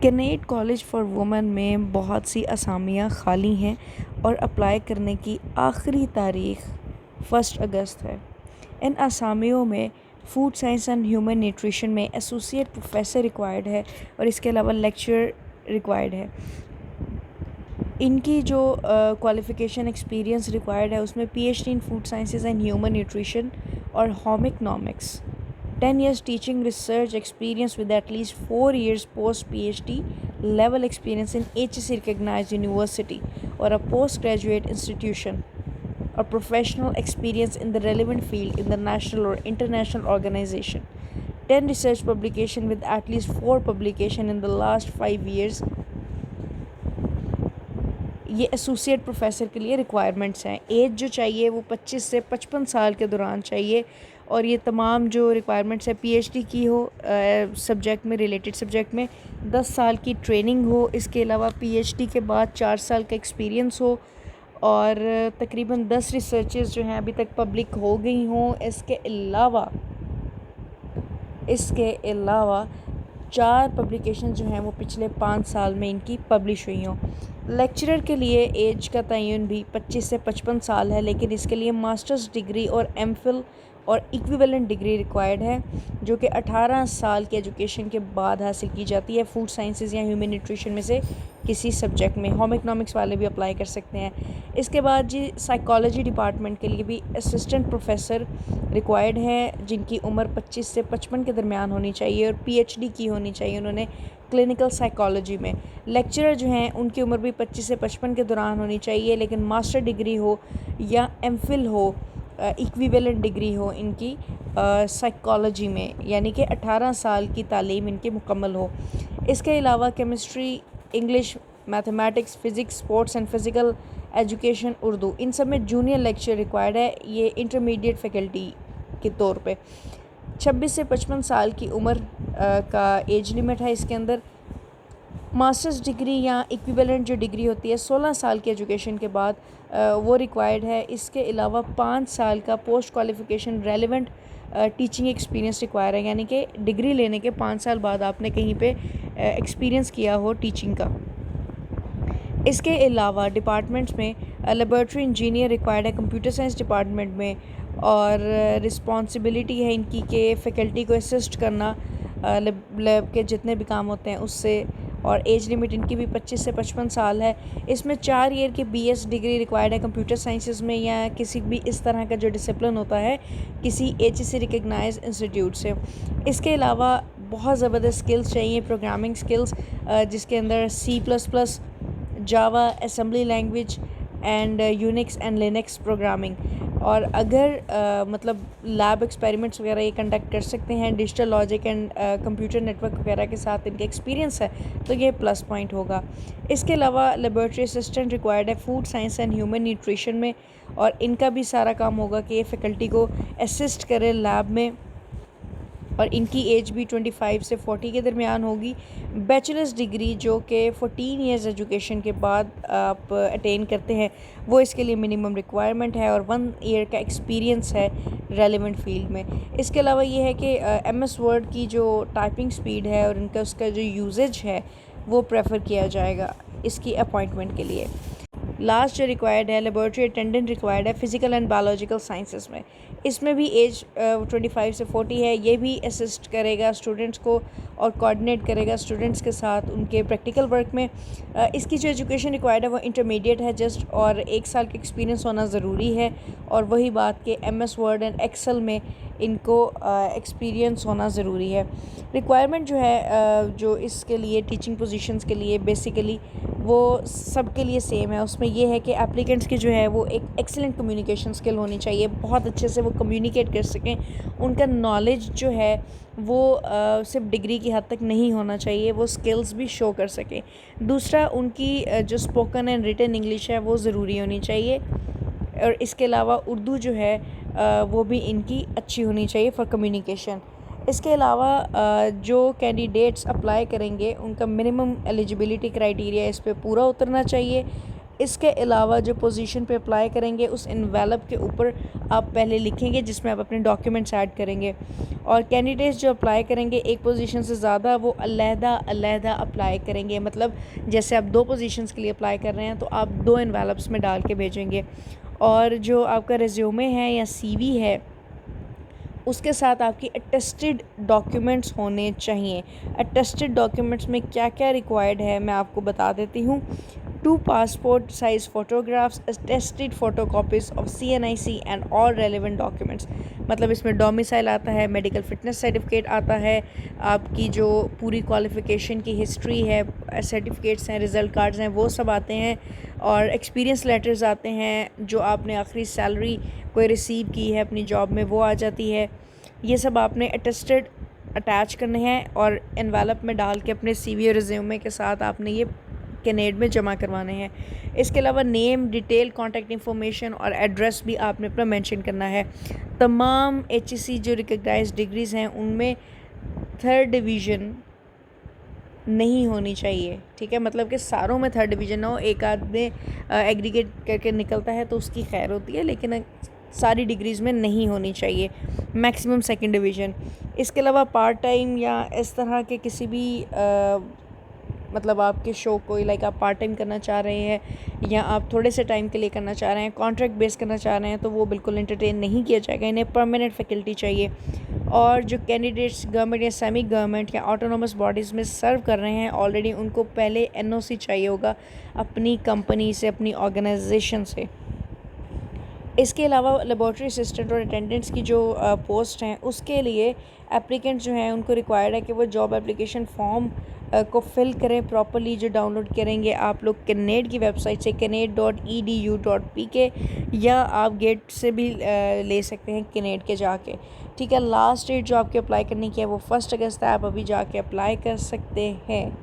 Cannot college for women में बहुत सी असामियाँ खाली हैं और अप्लाई करने की आखिरी तारीख 1 अगस्त है। इन असामियों में food science and human nutrition में एसोसिएट प्रोफेसर रिक्वायर्ड है और इसके अलावा लेक्चरर रिक्वायर्ड है। इनकी जो क्वालिफ़िकेशन एक्सपीरियंस रिक्वायर्ड है उसमें PhD in food sciences and human nutrition और home economics, 10 years teaching research experience with at least 4 years post PhD level experience in HSC recognized university or a postgraduate institution, or professional experience in the relevant field in the national or international organization, 10 research publication with at least 4 publication in the last 5 years। ये associate professor के लिए requirements हैं। As जो चाहिए वो 25 से 55 साल के दौरान चाहिए और ये तमाम जो रिक्वायरमेंट्स है पीएचडी की हो सब्जेक्ट में, रिलेटेड सब्जेक्ट में, 10 साल की ट्रेनिंग हो, इसके अलावा पीएचडी के बाद 4 साल का एक्सपीरियंस हो और तकरीबन 10 रिसर्चेस जो हैं अभी तक पब्लिक हो गई हों। इसके अलावा 4 पब्लिकेशन जो हैं वो पिछले 5 साल में इनकी पब्लिश हुई हों। लेक्चरर के लिए एज का तयन भी 25 से 55 साल है, लेकिन इसके लिए मास्टर्स डिग्री और एमफिल और इक्विवेलेंट डिग्री रिक्वायर्ड है, जो कि 18 साल के एजुकेशन के बाद हासिल की जाती है फूड साइंसेज या ह्यूमन न्यूट्रिशन में से किसी सब्जेक्ट में। होम इकोनॉमिक्स वाले भी अप्लाई कर सकते हैं। इसके बाद जी साइकोलॉजी डिपार्टमेंट के लिए भी असिस्टेंट प्रोफेसर रिक्वायर्ड हैं, जिनकी उम्र 25 से 55 के दरमियान होनी चाहिए और पीएचडी की होनी चाहिए उन्होंने क्लिनिकल साइकोलॉजी में। लेक्चरर जो हैं उनकी उम्र भी 25 से 55 के दौरान होनी चाहिए, लेकिन मास्टर डिग्री हो या एमफिल हो, इक्विवेलेंट डिग्री हो इनकी साइकोलॉजी में, यानी कि 18 साल की तालीम इनकी मुकम्मल हो। इसके अलावा chemistry, English, mathematics, physics, sports and physical education, Urdu, इन सब में जूनियर लेक्चर रिक्वायर्ड है, ये इंटरमीडिएट फैकल्टी के तौर पे। 26 से 55 साल की उम्र का एज लिमिट है इसके अंदर। मास्टर्स डिग्री या इक्विवेलेंट जो डिग्री होती है 16 साल की एजुकेशन के बाद वो रिक्वायर्ड है। इसके अलावा 5 साल का post qualification relevant teaching experience require है, यानी कि डिग्री लेने के 5 साल बाद आपने कहीं पे एक्सपीरियंस किया हो टीचिंग का। इसके अलावा डिपार्टमेंट्स में लेबॉरेटरी इंजीनियर रिक्वायर्ड है कंप्यूटर साइंस डिपार्टमेंट में, और रिस्पॉन्सिबिलिटी है इनकी कि फ़ैकल्टी को असिस्ट करना लैब के जितने भी काम होते हैं उससे, और एज लिमिट इनकी भी 25 से 55 साल है। इसमें 4 ईयर की बीएस डिग्री रिक्वायर्ड है कंप्यूटर साइंसेस में या किसी भी इस तरह का जो डिसिप्लिन होता है किसी एचएससी रिकग्नाइज इंस्टीट्यूट से। इसके अलावा बहुत ज़बरदस्त स्किल्स चाहिए, प्रोग्रामिंग स्किल्स, जिसके अंदर C++, Java, assembly language and Unix and Linux programming, और अगर मतलब लैब एक्सपेरिमेंट्स वगैरह ये कंडक्ट कर सकते हैं digital logic and computer network वगैरह के साथ इनके एक्सपीरियंस है तो ये प्लस पॉइंट होगा। इसके अलावा लेबॉरेटरी असिस्टेंट रिक्वायर्ड है food science and human nutrition में, और इनका भी सारा काम होगा कि ये फैकल्टी को असिस्ट करे लैब में, और इनकी एज भी 25 से 40 के दरमियान होगी। बैचलर्स डिग्री जो कि 14 इयर्स एजुकेशन के बाद आप अटेन करते हैं वो इसके लिए मिनिमम रिक्वायरमेंट है, और 1 ईयर का एक्सपीरियंस है रेलेवेंट फील्ड में। इसके अलावा ये है कि MS वर्ड की जो टाइपिंग स्पीड है और इनका उसका जो यूजेज है वो प्रेफर किया जाएगा इसकी अपॉइंटमेंट के लिए। लास्ट जो रिक्वायर्ड है लेबॉरेटरी अटेंडेंट रिक्वायर्ड है फ़िज़िकल एंड बायोलॉजिकल साइंसेस में। इसमें भी एज 25 से 40 है। ये भी असिस्ट करेगा स्टूडेंट्स को और कोऑर्डिनेट करेगा स्टूडेंट्स के साथ उनके प्रैक्टिकल वर्क में। इसकी जो एजुकेशन रिक्वायर्ड है वो इंटरमीडिएट है जस्ट, और 1 साल का एक्सपीरियंस होना ज़रूरी है, और वही बात कि MS वर्ड एंड एक्सेल में इनको एक्सपीरियंस होना ज़रूरी है। रिक्वायरमेंट जो है जो इसके लिए टीचिंग पोजीशंस के लिए बेसिकली वो सब के लिए सेम है। उसमें ये है कि एप्लीकेंट्स की जो है वो एक एक्सीलेंट कम्युनिकेशन स्किल होनी चाहिए, बहुत अच्छे से वो कम्युनिकेट कर सकें, उनका नॉलेज जो है वो सिर्फ डिग्री की हद तक नहीं होना चाहिए, वो स्किल्स भी शो कर सकें। दूसरा उनकी जो स्पोकन एंड रिटन इंग्लिश है वो ज़रूरी होनी चाहिए, और इसके अलावा उर्दू जो है वो भी इनकी अच्छी होनी चाहिए फॉर कम्युनिकेशन। इसके अलावा जो कैंडिडेट्स अप्लाई करेंगे उनका मिनिमम एलिजिबिलिटी क्राइटेरिया इस पे पूरा उतरना चाहिए। इसके अलावा जो पोजीशन पे अप्लाई करेंगे उस एनवेलप के ऊपर आप पहले लिखेंगे जिसमें आप अपने डॉक्यूमेंट्स ऐड करेंगे, और कैंडिडेट्स जो अप्लाई करेंगे एक पोजीशन से ज़्यादा वो अलहदा अप्लाई करेंगे। मतलब जैसे आप 2 पोजीशंस के लिए अप्लाई कर रहे हैं तो आप 2 एनवेलप्स में डाल के भेजेंगे। और जो आपका रिज्यूमे है या सीवी है उसके साथ आपकी अटेस्टेड डॉक्यूमेंट्स होने चाहिए। अटेस्टेड डॉक्यूमेंट्स में क्या क्या रिक्वायर्ड है मैं आपको बता देती हूँ। 2 passport size photographs, attested photocopies of CNIC and all relevant documents. मतलब इसमें डोमिसाइल आता है, मेडिकल फिटनेस सर्टिफिकेट आता है, आपकी जो पूरी क्वालिफ़िकेशन की हिस्ट्री है, सर्टिफिकेट्स हैं, रिज़ल्ट कार्ड्स हैं, वो सब आते हैं, और एक्सपीरियंस लेटर्स आते हैं, जो आपने आखिरी सैलरी कोई रिसीव की है अपनी जॉब में वो आ जाती है। ये सब आपने अटेस्टेड अटैच करने हैं और एनवेलप में डाल के अपने CV और रिज्यूमे के साथ आपने ये कैनेड में जमा करवाने हैं। इसके अलावा नेम, डिटेल, कॉन्टैक्ट इन्फॉर्मेशन और एड्रेस भी आपने अपना मेंशन करना है। तमाम HEC जो रिकग्नाइज्ड डिग्रीज़ हैं उनमें 3rd डिवीज़न नहीं होनी चाहिए, ठीक है। मतलब कि सारों में 3rd डिवीज़न ना हो, एक आदमी एग्रीगेट करके निकलता है तो उसकी खैर होती है, लेकिन सारी डिग्रीज़ में नहीं होनी चाहिए, मैक्सिमम 2nd डिवीज़न। इसके अलावा पार्ट टाइम या इस तरह के किसी भी मतलब आपके शो कोई लाइक आप पार्ट टाइम करना चाह रहे हैं या आप थोड़े से टाइम के लिए करना चाह रहे हैं, कॉन्ट्रैक्ट बेस करना चाह रहे हैं, तो वो बिल्कुल एंटरटेन नहीं किया जाएगा। इन्हें परमानेंट फैकल्टी चाहिए। और जो कैंडिडेट्स गवर्नमेंट या सेमी गवर्नमेंट या ऑटोनोमस बॉडीज़ में सर्व कर रहे हैं ऑलरेडी, उनको पहले NOC चाहिए होगा अपनी कंपनी से, अपनी ऑर्गेनाइजेशन से। इसके अलावा लेबॉर्ट्री असिस्टेंट और अटेंडेंट्स की जो पोस्ट हैं उसके लिए एप्लीकेंट्स जो हैं उनको रिक्वायर्ड है कि वो जॉब एप्लीकेशन फॉर्म को फिल करें प्रॉपर्ली। जो डाउनलोड करेंगे आप लोग कैनेड की वेबसाइट से, canade.edu.pk, या आप गेट से भी ले सकते हैं कैनेड के जाके, ठीक है। लास्ट डेट जो आपके अप्लाई करने की है वो 1 अगस्त है, आप अभी जाके अप्लाई कर सकते हैं।